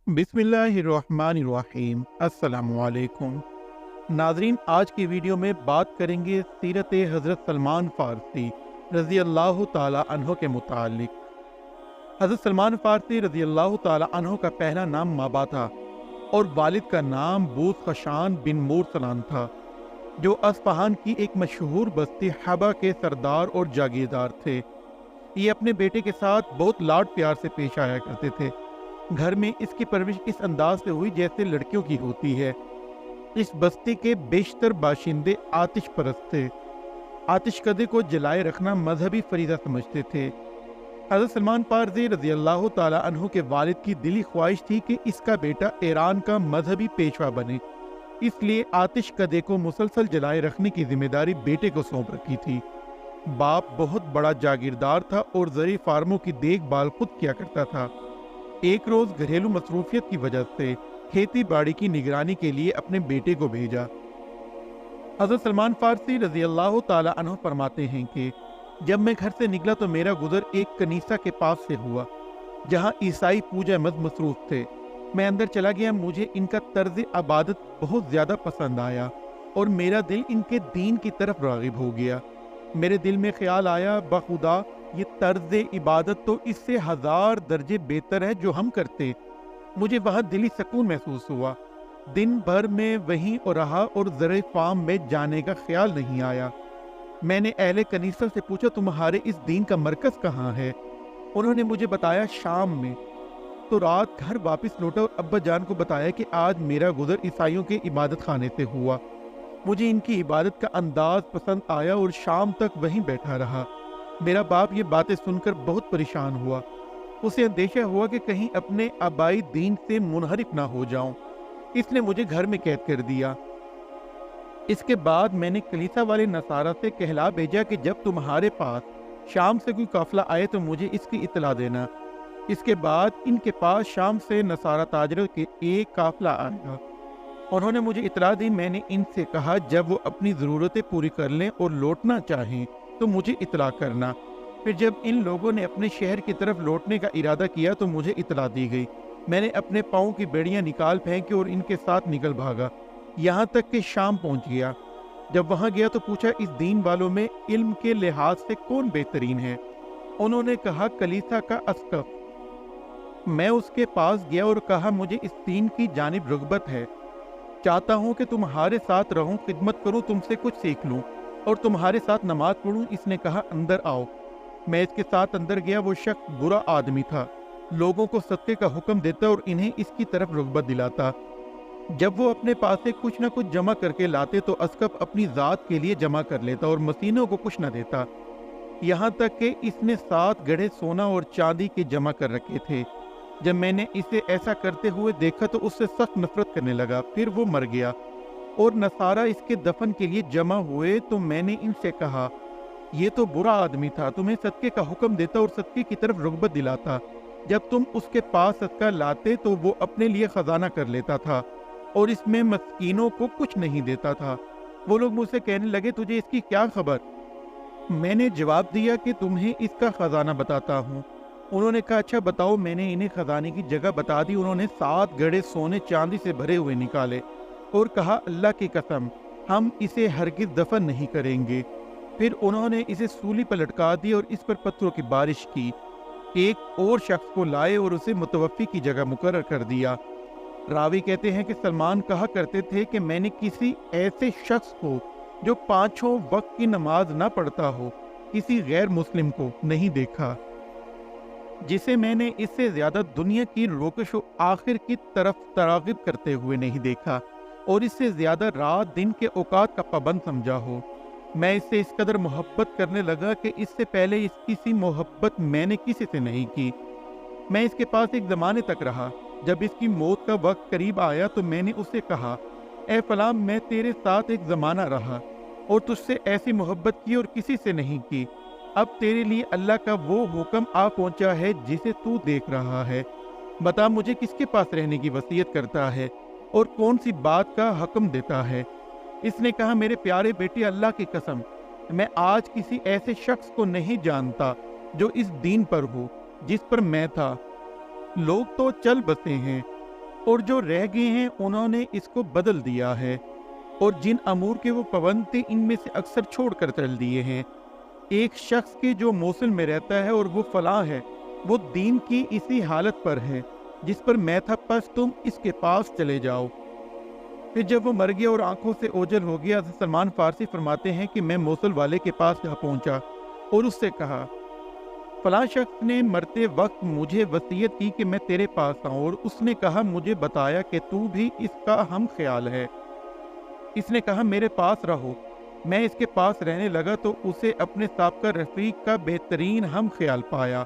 बिस्मिल्लाहिर्रहमानिर्रहीम। अस्सलामुअलैकुम नाजरीन, आज की वीडियो में बात करेंगे सीरत हज़रत सलमान फ़ारसी रज़ी अल्लाह ताला अन्हो के मुतालिक। हज़रत सलमान फ़ारसी रज़ी अल्लाह ताला अन्हो का पहला नाम माबा था और वालिद का नाम बूस खशान बिन मूरसलान था, जो अस्फ़हान की एक मशहूर बस्ती हबा के सरदार और जागीरदार थे। ये अपने बेटे के साथ बहुत लाड प्यार से पेश आया करते थे। घर में इसकी परवरिश इस अंदाज से हुई जैसे लड़कियों की होती है। इस बस्ती के बेशतर बाशिंदे आतिश परस्त थे। आतिश कदे को जलाए रखना मजहबी फरीदा समझते थे। हज़रत सलमान फ़ारसी रज़ी अल्लाह ताला अन्हु के वालिद की दिली ख्वाहिश थी कि इसका बेटा ईरान का मजहबी पेशवा बने, इसलिए आतिश कदे को मुसलसल जलाए रखने की जिम्मेदारी बेटे को सौंप रखी थी। बाप बहुत बड़ा जागीरदार था और ज़री फार्मों की देखभाल खुद किया करता था। एक रोज घरेलू मसरूफियत की वजह से खेती बाड़ी की निगरानी के लिए अपने बेटे को भेजा। हज़रत सलमान फ़ारसी रज़ी अल्लाह ताला अन्हु फरमाते हैं कि जब मैं घर से निकला तो मेरा गुजर एक कनीसा के पास से हुआ, जहां ईसाई पूजा मद मसरूफ थे। मैं अंदर चला गया। मुझे इनका तर्ज इबादत बहुत ज़्यादा पसंद आया और मेरा दिल इनके दीन की तरफ राग़िब हो गया। मेरे दिल में ख्याल आया, बखुदा ये तर्ज इबादत तो इससे 1000 दर्जे बेहतर है जो हम करते। मुझे वहाँ दिली सुकून महसूस हुआ। दिन भर में वहीं और रहा और ज़रे फार्म में जाने का ख्याल नहीं आया। मैंने अहले कनीसा से पूछा, तुम्हारे इस दीन का मरकज़ कहाँ है? उन्होंने मुझे बताया, शाम में। तो रात घर वापस लौटा और अब्बा जान को बताया कि आज मेरा गुजर ईसाइयों के इबादत खाने से हुआ। मुझे इनकी इबादत का अंदाज पसंद आया और शाम तक वहीं बैठा रहा। मेरा बाप ये बातें सुनकर बहुत परेशान हुआ। उसे अंदेशा हुआ कि कहीं अपने आबाई दीन से मुनहरिफ ना हो जाऊं। इसने मुझे घर में कैद कर दिया। इसके बाद मैंने कलीसा वाले नसारा से कहला भेजा कि जब तुम्हारे पास शाम से कोई काफिला आए तो मुझे इसकी इतला देना। इसके बाद इनके पास शाम से नसारा ताजरों के एक काफिला आएगा। उन्होंने मुझे इतला दी। मैंने इनसे कहा, जब वो अपनी ज़रूरतें पूरी कर लें और लौटना चाहें तो मुझे इतला करना। फिर जब इन लोगों ने अपने शहर की तरफ लौटने का इरादा किया तो मुझे इतला दी गई। मैंने अपने पाँव की बेड़ियां निकाल फेंकी और इनके साथ निकल भागा, यहाँ तक कि शाम पहुँच गया। जब वहाँ गया तो पूछा, इस दीन वालों में इल्म के लिहाज से कौन बेहतरीन है? उन्होंने कहा, कलीसा का अस्कफ। मैं उसके पास गया और कहा, मुझे इस दीन की जानिब रग़बत है। चाहता हूँ कि तुम्हारे साथ रहूँ, खिदमत करूँ, तुमसे कुछ सीख लूँ और तुम्हारे साथ नमाज पढ़ूं। इसने कहा, अंदर आओ। मैं इसके साथ अंदर गया। वो शख्स बुरा आदमी था, लोगों को सदक़े का हुक्म देता और इन्हें इसकी तरफ रग़बत दिलाता। जब वो अपने पास से कुछ न कुछ जमा करके लाते तो अस्कफ अपनी ज़ात के लिए जमा कर लेता और मसीनों को कुछ न देता। यहाँ तक कि इसने 7 गड्ढे सोना और चांदी के जमा कर रखे थे। जब मैंने इसे ऐसा करते हुए देखा तो उससे सख्त नफरत करने लगा। फिर वो मर गया और नसारा इसके दफन के लिए जमा हुए। तो मैंने इनसे कहा, ये तो बुरा आदमी था, तुम्हें सदक़े का हुक्म देता और सदक़े की तरफ रग़बत दिलाता। जब तुम उसके पास सदका लाते तो वो अपने लिए खजाना कर लेता था और इसमें मस्कीनों को कुछ नहीं देता था। वो लोग मुझसे कहने लगे, तुझे इसकी क्या खबर? मैंने जवाब दिया कि तुम्हें इसका खजाना बताता हूँ। उन्होंने कहा, अच्छा बताओ। मैंने इन्हें खजाने की जगह बता दी। उन्होंने 7 गड्ढे सोने चांदी से भरे हुए निकाले और कहा, अल्लाह की कसम, हम इसे हरगिज़ दफन नहीं करेंगे। फिर उन्होंने इसे सूली पर लटका दी और इस पर पत्थरों की बारिश की। एक और शख्स को लाए और उसे मुतवफ़ी की जगह मुकर्रर कर दिया। रावी कहते हैं कि सलमान कहा करते थे कि मैंने किसी ऐसे शख्स को जो 5 वक्त की नमाज ना पढ़ता हो, किसी गैर मुस्लिम को नहीं देखा जिसे मैंने इससे ज्यादा दुनिया की रोकश व आखिर की तरफ तरागिब करते हुए नहीं देखा और इससे ज्यादा रात दिन के औकात का पाबंद समझा हो। मैं इससे इस कदर मोहब्बत करने लगा कि इससे पहले इसकी सी मोहब्बत मैंने किसी से नहीं की। मैं इसके पास एक ज़माने तक रहा। जब इसकी मौत का वक्त करीब आया तो मैंने उससे कहा, ए फलां, मैं तेरे साथ एक ज़माना रहा और तुझसे ऐसी मोहब्बत की और किसी से नहीं की। अब तेरे लिए अल्लाह का वो हुक्म आ पहुंचा है जिसे तू देख रहा है। बता, मुझे किसके पास रहने की वसीयत करता है और कौन सी बात का हुक्म देता है? इसने कहा, मेरे प्यारे बेटे, अल्लाह की कसम, मैं आज किसी ऐसे शख्स को नहीं जानता जो इस दीन पर हो जिस पर मैं था। लोग तो चल बसे हैं اور جو رہ گئے ہیں انہوں نے اس کو بدل دیا ہے، اور جن امور کے وہ پابند تھے ان میں سے اکثر چھوڑ کر چل دیے ہیں۔ ایک شخص کے جو موصل میں رہتا ہے اور وہ فلاں ہے، وہ دین کی اسی حالت پر ہے جس پر میں تھا، پس تم اس کے پاس چلے جاؤ۔ پھر جب وہ مر گیا اور آنکھوں سے اوجھل ہو گیا، حضرت سلمان فارسی فرماتے ہیں کہ میں موصل والے کے پاس جا پہنچا اور اس سے کہا، فلاں شخص نے مرتے وقت مجھے وصیت کی کہ میں تیرے پاس آؤں، اور اس نے کہا مجھے بتایا کہ تو بھی اس کا ہم خیال ہے۔ اس نے کہا میرے پاس رہو۔ میں اس کے پاس رہنے لگا تو اسے اپنے سابقہ رفیق کا بہترین ہم خیال پایا۔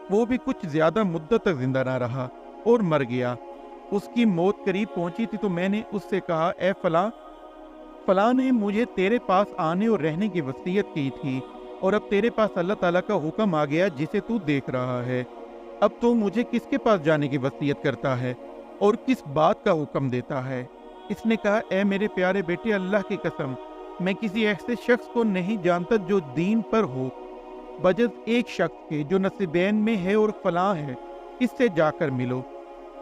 وہ بھی کچھ زیادہ مدت تک زندہ نہ رہا اور مر گیا۔ اس کی موت قریب پہنچی تھی تو میں نے اس سے کہا، اے فلاں، فلاں نے مجھے تیرے پاس آنے اور رہنے کی وصیت کی تھی، اور اب تیرے پاس اللہ تعالیٰ کا حکم آ گیا جسے تو دیکھ رہا ہے۔ اب تو مجھے کس کے پاس جانے کی وصیت کرتا ہے اور کس بات کا حکم دیتا ہے؟ اس نے کہا، اے میرے پیارے بیٹے، اللہ کی قسم، میں کسی ایسے شخص کو نہیں جانتا جو دین پر ہو بجز ایک شخص کے جو نصیبین میں ہے اور فلاں ہے، اس سے جا کر ملو۔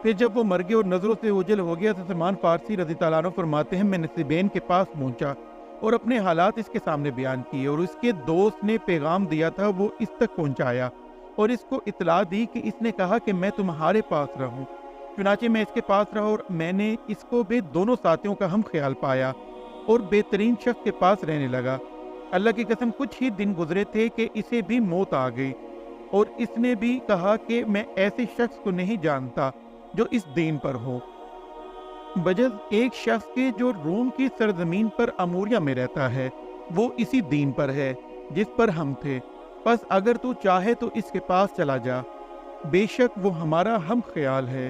پھر جب وہ مر گئے اور نظروں سے اوجھل ہو گیا تو سلمان فارسی رضی اللہ عنہ فرماتے ہیں، میں نصیبین کے پاس پہنچا اور اپنے حالات اس کے سامنے بیان کیے، اور اس کے دوست نے پیغام دیا تھا وہ اس تک پہنچایا اور اس کو اطلاع دی کہ اس نے کہا کہ میں تمہارے پاس رہوں۔ چنانچہ میں اس کے پاس رہا اور میں نے اس کو بھی دونوں ساتھیوں کا ہم خیال پایا اور بہترین شخص کے پاس رہنے لگا۔ اللہ کی قسم کچھ ہی دن گزرے تھے کہ اسے بھی موت آ گئی، اور اس نے بھی کہا کہ میں ایسے شخص کو نہیں جانتا جو اس دین پر ہو بجز ایک شخص کے جو روم کی سرزمین پر اموریا میں رہتا ہے، وہ اسی دین پر ہے جس پر ہم تھے، پس اگر تو چاہے تو اس کے پاس چلا جا، بے شک وہ ہمارا ہم خیال ہے۔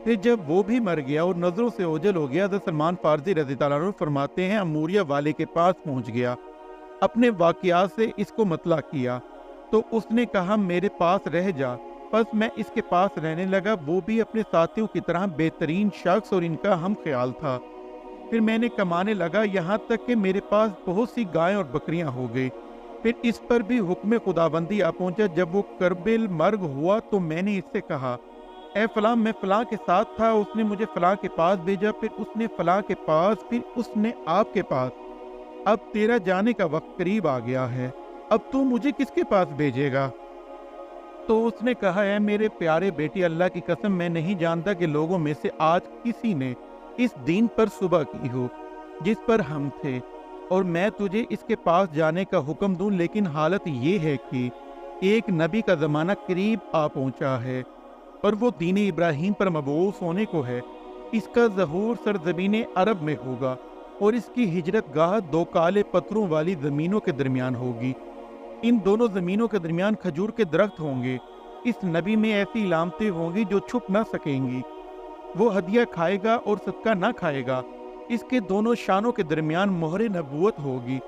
پھر جب وہ بھی مر گیا اور نظروں سے اوجھل ہو گیا، حضرت سلمان فارسی رضی اللہ عنہ فرماتے ہیں، اموریا والے کے پاس پہنچ گیا، اپنے واقعات سے اس کو مطلع کیا تو اس نے کہا میرے پاس رہ جا، پس میں اس کے پاس رہنے لگا۔ وہ بھی اپنے ساتھیوں کی طرح بہترین شخص اور ان کا ہم خیال تھا۔ پھر میں نے کمانے لگا یہاں تک کہ میرے پاس بہت سی گائیں اور بکریاں ہو گئی۔ پھر اس پر بھی حکم خداوندی آ پہنچا۔ جب وہ کربل مرگ ہوا تو میں نے اس سے کہا، اے فلاں، میں فلاں کے ساتھ تھا، اس نے مجھے فلاں کے پاس بھیجا، پھر اس نے فلاں کے پاس، پھر اس نے آپ کے پاس۔ اب تیرا جانے کا وقت قریب آ گیا ہے، اب تو مجھے کس کے پاس بھیجے گا؟ تو اس نے کہا، اے میرے پیارے بیٹی، اللہ کی قسم میں نہیں جانتا کہ لوگوں میں سے آج کسی نے اس دین پر صبح کی ہو جس پر ہم تھے، اور میں تجھے اس کے پاس جانے کا حکم دوں، لیکن حالت یہ ہے کہ ایک نبی کا زمانہ قریب آ پہنچا ہے اور وہ دین ابراہیم پر مبعوث ہونے کو ہے۔ اس کا ظہور سرزمین عرب میں ہوگا اور اس کی ہجرت گاہ دو کالے پتھروں والی زمینوں کے درمیان ہوگی۔ ان دونوں زمینوں کے درمیان کھجور کے درخت ہوں گے۔ اس نبی میں ایسی علامتیں ہوں گی جو چھپ نہ سکیں گی۔ وہ ہدیہ کھائے گا اور صدقہ نہ کھائے گا۔ اس کے دونوں شانوں کے درمیان مہر نبوت ہوگی۔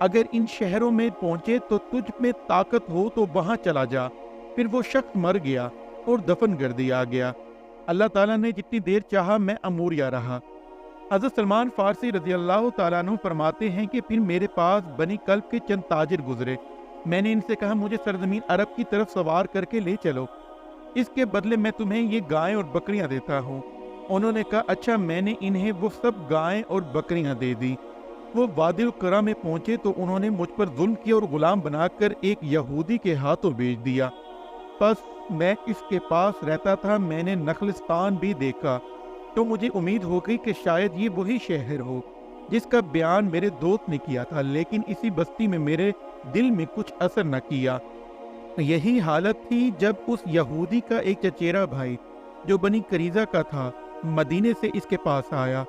اگر ان شہروں میں پہنچے تو تجھ میں طاقت ہو تو وہاں چلا جا۔ پھر وہ شخص مر گیا اور دفن کر دیا گیا۔ اللہ تعالیٰ نے جتنی دیر چاہا میں اموریا رہا۔ حضرت سلمان فارسی رضی اللہ تعالیٰ عنہ فرماتے ہیں کہ پھر میرے پاس بنی کلب کے چند تاجر گزرے۔ میں نے ان سے کہا مجھے سرزمین عرب کی طرف سوار کر کے لے چلو، اس کے بدلے میں تمہیں یہ گائیں اور بکریاں دیتا ہوں۔ انہوں نے کہا اچھا۔ میں نے انہیں وہ سب گائیں اور بکریاں دے دی۔ وہ وادی القرا میں پہنچے تو انہوں نے مجھ پر ظلم کیا اور غلام بنا کر ایک یہودی کے ہاتھوں بیچ دیا۔ پس میں اس کے پاس رہتا تھا۔ میں نے نخلستان بھی دیکھا تو مجھے امید ہو گئی کہ شاید یہ وہی شہر ہو جس کا بیان میرے دوست نے کیا تھا، لیکن اسی بستی میں میرے دل میں کچھ اثر نہ کیا۔ یہی حالت تھی جب اس یہودی کا ایک چچیرا بھائی جو بنی قریظہ کا تھا مدینے سے اس کے پاس آیا۔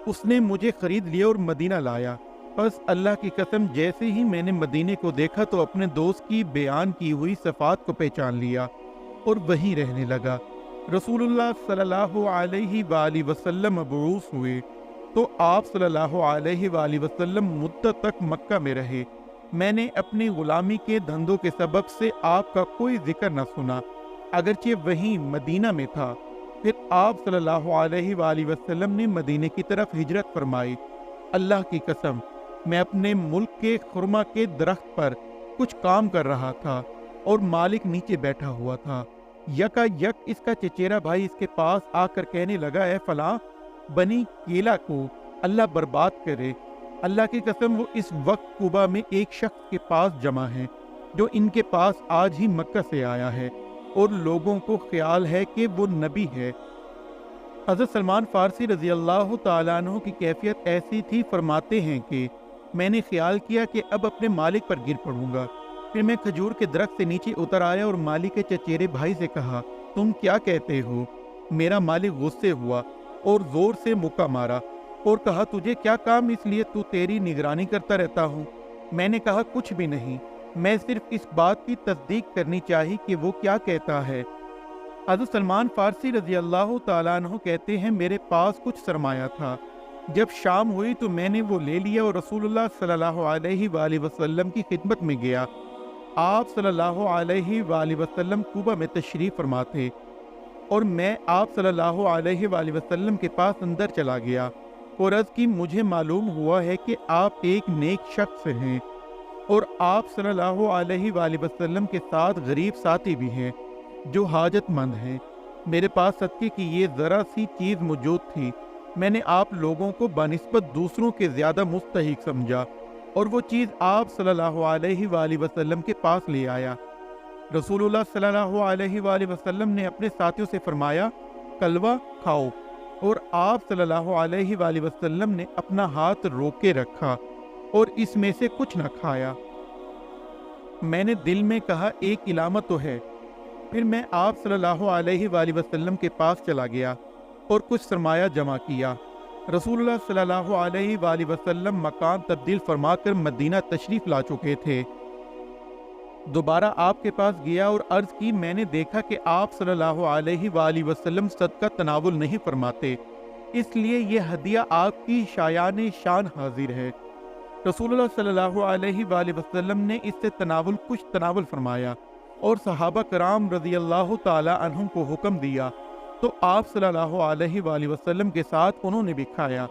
اس نے مجھے خرید لیا اور مدینہ لایا۔ پس اللہ کی قسم جیسے ہی میں نے مدینے کو دیکھا تو اپنے دوست کی بیان کی ہوئی صفات کو پہچان لیا اور وہیں رہنے لگا۔ رسول اللہ صلی اللہ علیہ وآلہ وسلم مبعوث ہوئے تو آپ صلی اللہ علیہ وآلہ وسلم مدت تک مکہ میں رہے۔ میں نے اپنی غلامی کے دھندوں کے سبب سے آپ کا کوئی ذکر نہ سنا، اگرچہ وہیں مدینہ میں تھا۔ پھر آپ صلی اللہ علیہ وآلہ وسلم نے مدینے کی طرف ہجرت فرمائی۔ اللہ کی قسم میں اپنے ملک کے خرما کے درخت پر کچھ کام کر رہا تھا اور مالک نیچے بیٹھا ہوا تھا۔ यका यक इसका चचेरा भाई इसके पास आकर कहने लगा, है फलां बनी केला को अल्लाह बर्बाद करे, अल्लाह की कसम वो इस वक्त कुबा में एक शख्स के पास जमा है जो इनके पास आज ही मक्का से आया है और लोगों को ख्याल है कि वो नबी है। हज़रत सलमान फ़ारसी रज़ी अल्लाह ताला अन्हु की कैफियत ऐसी थी, फरमाते हैं कि मैंने ख्याल किया कि अब अपने मालिक पर गिर पड़ूंगा। फिर मैं खजूर के दरख्त से नीचे उतर आया और मालिक के चचेरे भाई से कहा, तुम क्या कहते हो? मेरा मालिक गुस्से हुआ और जोर से मुक्का मारा और कहा, तुझे क्या काम, इसलिए तू तेरी निगरानी करता रहता हूँ। मैंने कहा, कुछ भी नहीं, मैं सिर्फ इस बात की तस्दीक करनी चाहिए कि वो क्या कहता है। हज़रत सलमान फ़ारसी रज़ी अल्लाह ताला अन्हु कहते हैं, मेरे पास कुछ सरमाया था। जब शाम हुई तो मैंने वो ले लिया और रसूलुल्लाह सल्लल्लाहु अलैहि वसल्लम की खिदमत में गया। आप सल्लल्लाहु अलैहि वसल्लम कुबा में तशरीफ़ फरमा थे और मैं आप सल्लल्लाहु अलैहि वसल्लम के पास अंदर चला गया और अर्ज़ की, मुझे मालूम हुआ है कि आप एक नेक शख्स हैं और आप सल्लल्लाहु अलैहि वसल्लम के साथ गरीब साथी भी हैं जो हाजतमंद हैं। मेरे पास सदके की ये ज़रा सी चीज़ मौजूद थी। मैंने आप लोगों को बनिस्बत दूसरों के ज़्यादा मुस्तहिक समझा और वो चीज़ आप सल्लल्लाहु अलैहि वसल्लम के पास ले आया। रसूलुल्लाह सल्लल्लाहु अलैहि वसल्लम ने अपने साथियों से फरमाया, कलवा खाओ, और आप सल्लल्लाहु अलैहि वसल्लम ने अपना हाथ रोक के रखा और इसमें से कुछ न खाया। मैंने दिल में कहा, एक इलामत तो है। फिर मैं आप सल्लल्लाहु अलैहि वसल्लम के पास चला गया और कुछ सरमाया जमा किया। रसूलुल्लाह सल्लल्लाहु अलैहि वसल्लम मकान तब्दील फरमाकर मदीना तशरीफ़ ला चुके थे। दोबारा आपके पास गया और अर्ज़ की, मैंने देखा कि आप सल्लल्लाहु अलैहि वसल्लम सदका तनावुल नहीं फरमाते, इसलिए ये हदिया आपकी शायान शान हाजिर है। रसूलुल्लाह सल्लल्लाहु अलैहि वसल्लम ने इससे कुछ तनावुल फरमाया और सहाबा कराम रज़ी अल्लाह ताला अन्हुम को हुक्म दिया तो आप सल्लल्लाहु अलैहि वसल्लम के साथ उन्होंने भी खाया।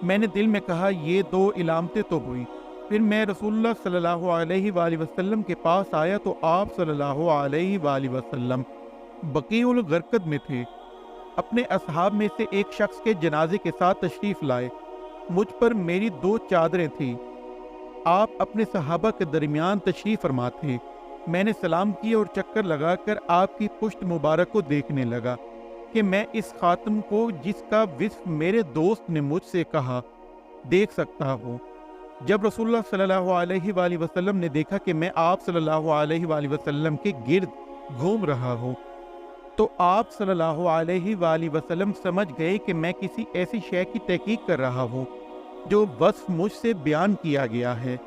मैंने दिल में कहा, ये दो इलामतें तो हुई। फिर मैं रसूलुल्लाह सल्लल्लाहु अलैहि वसल्लम के पास आया तो आप सल्लल्लाहु अलैहि वसल्लम बकीउल गरकद में थे। अपने असहाब में से एक शख्स के जनाजे के साथ तशरीफ़ लाए। मुझ पर मेरी 2 चादरें थीं। आप अपने सहाबा के दरमियान तशरीफ़ फरमा थे। मैंने सलाम किया और चक्कर लगाकर आपकी पुश्त मुबारक को देखने लगा कि मैं इस खातम को, जिसका विस्फ मेरे दोस्त ने मुझसे कहा, देख सकता हूँ। जब रसूलुल्लाह सल्लल्लाहु अलैहि वसल्लम ने देखा कि मैं आप सल्लल्लाहु अलैहि वसल्लम के गिर्द घूम रहा हूँ तो आप सल्लल्लाहु अलैहि वसल्लम समझ गए कि मैं किसी ऐसी शय की तहकीक कर रहा हूँ जो वस्फ मुझसे बयान किया गया है।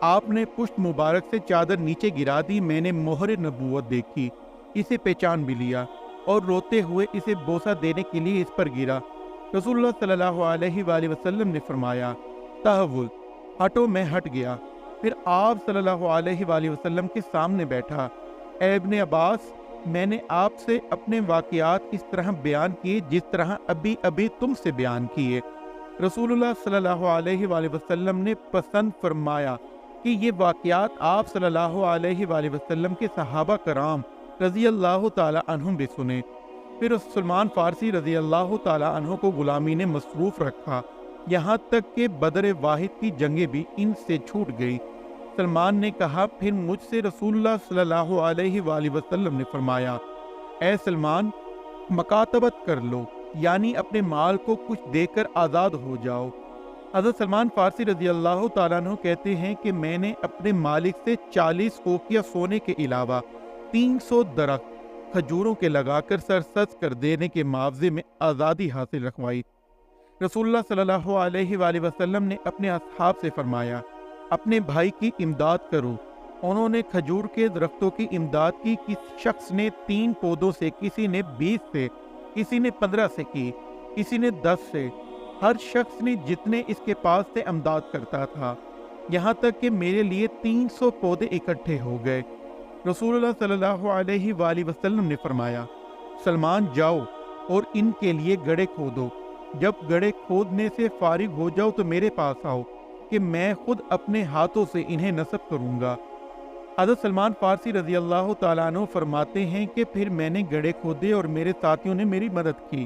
आपने पुश्त मुबारक से चादर नीचे गिरा दी। मैंने मोहर नबूवत देखी, इसे पहचान भी लिया और रोते हुए इसे बोसा देने के लिए इस पर गिरा। रसूलुल्लाह सल्लल्लाहु अलैहि वसल्लम ने फरमाया, तहव्वुल, हटो। मैं हट गया। फिर आप सल्लल्लाहु अलैहि वसल्लम के सामने बैठा। ए इब्ने अब्बास, मैंने आपसे अपने वाक़ियात इस तरह बयान किए जिस तरह अभी अभी तुमसे बयान किए। रसूलुल्लाह सल्लल्लाहु अलैहि वसल्लम ने पसंद फरमाया कि ये वाक़ियात आप सल्लल्लाहु अलैहि वसल्लम के सहाबा कराम रज़ी अल्लाह ताला अन्हुम भी सुने। फिर सलमान फ़ारसी रज़ी अल्लाह ताला अन्हु को गुलामी ने मसरूफ़ रखा, यहाँ तक कि बदर वाहिद की जंगें भी इनसे छूट गई। सलमान ने कहा, फिर मुझसे रसूलुल्लाह सल्लल्लाहु अलैहि वसल्लम ने फरमाया, ए सलमान, मकातबत कर लो, यानी अपने माल को कुछ देकर आज़ाद हो जाओ। हज़रत सलमान फ़ारसी रज़ी अल्लाह ताला अन्हु कहते हैं कि मैंने अपने मालिक से 40 ओकिया सोने के अलावा 300 दरख्त खजूरों के लगाकर सरसब्ज़ कर देने के मुआवजे में आज़ादी हासिल रखवाई। रसूलुल्लाह सल्लल्लाहु अलैहि वसल्लम ने अपने असहाब से फरमाया, अपने भाई की इमदाद करो। उन्होंने खजूर के दरख्तों की इमदाद की। किसी शख्स ने 3 पौधों से, किसी ने 20 से, किसी ने 15 से की, किसी ने 10 से। हर शख्स ने जितने इसके पास से इमदाद करता था, यहाँ तक कि मेरे लिए 300 पौधे इकट्ठे हो गए। रसूलुल्लाह सल्लल्लाहु अलैहि वसल्लम ने फरमाया, सलमान, जाओ और इनके लिए गड्ढे खोदो। जब गड्ढे खोदने से फारिग हो जाओ तो मेरे पास आओ कि मैं खुद अपने हाथों से इन्हें नस्ब करूंगा। حضرت سلمان فارسی رضی اللہ تعالیٰ عنہ فرماتے ہیں کہ پھر میں نے گڑھے کھودے اور میرے ساتھیوں نے میری مدد کی،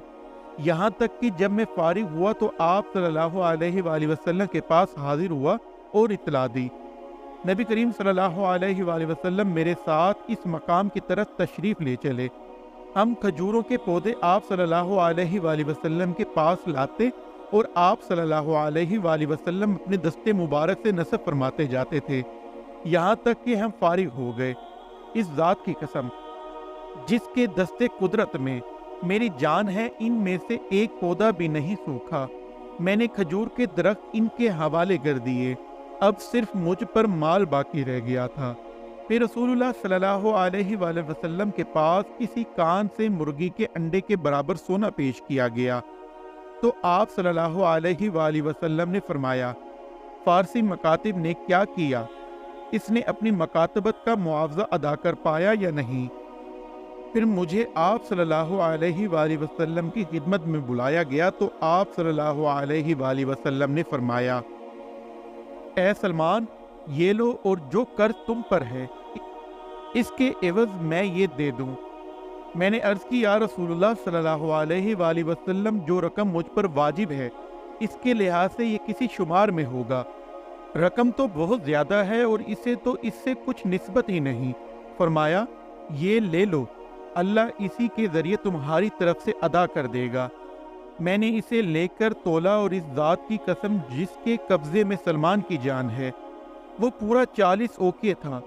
یہاں تک کہ جب میں فارغ ہوا تو آپ صلی اللہ علیہ وآلہ وسلم کے پاس حاضر ہوا اور اطلاع دی۔ نبی کریم صلی اللہ علیہ وآلہ وسلم میرے ساتھ اس مقام کی طرف تشریف لے چلے۔ ہم کھجوروں کے پودے آپ صلی اللہ علیہ وآلہ وسلم کے پاس لاتے اور آپ صلی اللہ علیہ وآلہ وسلم اپنے دستے مبارک سے نصب فرماتے جاتے تھے، یہاں تک کہ ہم فارغ ہو گئے۔ اس ذات کی قسم جس کے دستے قدرت میں میری جان ہے، ان میں سے ایک پودا بھی نہیں سوکھا۔ میں نے کھجور کے درخت ان کے حوالے کر دیے، اب صرف مجھ پر مال باقی رہ گیا تھا۔ پھر رسول اللہ صلی اللہ علیہ وآلہ وسلم کے پاس کسی کان سے مرغی کے انڈے کے برابر سونا پیش کیا گیا، تو آپ صلی اللہ علیہ وآلہ وسلم نے فرمایا، فارسی مکاتب نے کیا کیا؟ اس نے اپنی مکاتبت کا معاوضہ ادا کر پایا یا نہیں؟ پھر مجھے آپ صلی اللہ علیہ وآلہ وسلم کی خدمت میں بلایا گیا تو آپ صلی اللہ علیہ وآلہ وسلم نے فرمایا، اے سلمان، یہ لو اور جو قرض تم پر ہے اس کے عوض میں یہ دے دوں۔ میں نے عرض کی، یا رسول اللہ صلی اللہ علیہ وآلہ وسلم، جو رقم مجھ پر واجب ہے اس کے لحاظ سے یہ کسی شمار میں ہوگا، رقم تو بہت زیادہ ہے اور اسے تو اس سے کچھ نسبت ہی نہیں۔ فرمایا، یہ لے لو، اللہ اسی کے ذریعے تمہاری طرف سے ادا کر دے گا۔ میں نے اسے لے کر تولا اور اس ذات کی قسم جس کے قبضے میں سلمان کی جان ہے، وہ پورا 40 اوقیہ تھا۔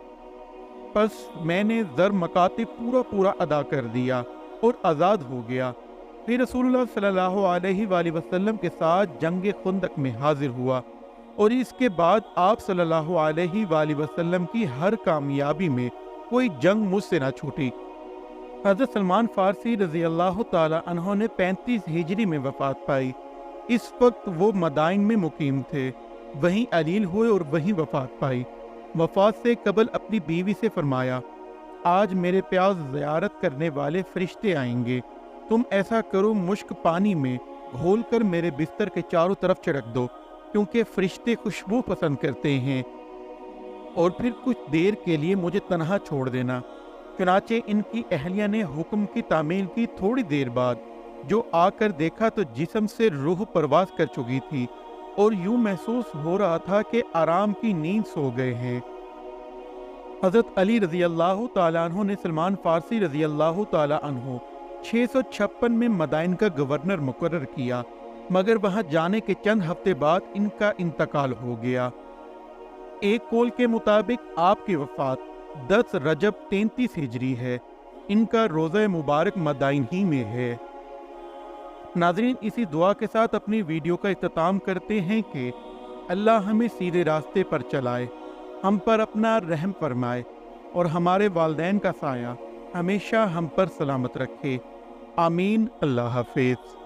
پس میں نے زر مکاتب پورا ادا کر دیا اور آزاد ہو گیا۔ پھر رسول اللہ صلی اللہ علیہ وآلہ وسلم کے ساتھ جنگ خندق میں حاضر ہوا اور اس کے بعد آپ صلی اللہ علیہ وآلہ وسلم کی ہر کامیابی میں کوئی جنگ مجھ سے نہ چھوٹی۔ حضرت سلمان فارسی رضی اللہ تعالی عنہ نے 35 ہجری میں وفات پائی۔ اس وقت وہ مدائن میں مقیم تھے، وہیں علیل ہوئے اور وہیں وفات پائی۔ وفات سے قبل اپنی بیوی سے فرمایا، آج میرے پیاس زیارت کرنے والے فرشتے آئیں گے، تم ایسا کرو مشک پانی میں گھول کر میرے بستر کے چاروں طرف چھڑک دو، کیونکہ فرشتے خوشبو پسند کرتے ہیں، اور پھر کچھ دیر کے لیے مجھے تنہا چھوڑ دینا۔ چنانچہ ان کی اہلیہ نے حکم کی تعمیل کی۔ تھوڑی دیر بعد جو آ کر دیکھا تو جسم سے روح پرواز کر چکی تھی اور یوں محسوس ہو رہا تھا کہ آرام کی نیند سو گئے ہیں۔ حضرت علی رضی اللہ تعالیٰ عنہ نے سلمان فارسی رضی اللہ تعالیٰ عنہ 656 میں مدائن کا گورنر مقرر کیا، مگر وہاں جانے کے چند ہفتے بعد ان کا انتقال ہو گیا۔ ایک قول کے مطابق آپ کی وفات 10 رجب 33 ہجری ہے۔ ان کا روزہ مبارک مدائن ہی میں ہے۔ ناظرین، اسی دعا کے ساتھ اپنی ویڈیو کا اختتام کرتے ہیں کہ اللہ ہمیں سیدھے راستے پر چلائے، ہم پر اپنا رحم فرمائے اور ہمارے والدین کا سایہ ہمیشہ ہم پر سلامت رکھے۔ آمین۔ اللہ حافظ۔